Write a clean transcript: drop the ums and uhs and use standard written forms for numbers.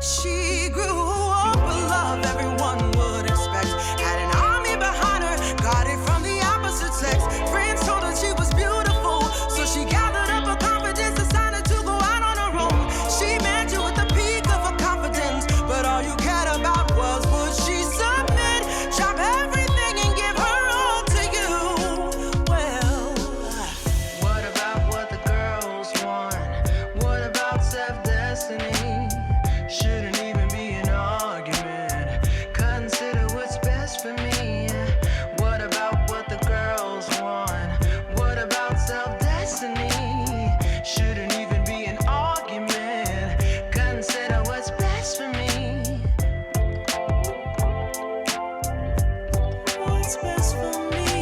She grew up with love everyone would expect. Had an army behind her, got it from the opposite sex. Friends told her she was beautiful, so she gathered up her confidence, decided to go out on her own. She met you at the peak of her confidence, but all you cared about was would she submit, drop everything and give her all to you. Well, what about what the girls want? What about self-destiny? Shouldn't even be an argument. Consider what's best for me. What about what the girls want? What about self-destiny? Shouldn't even be an argument. Consider what's best for me. What's best for me?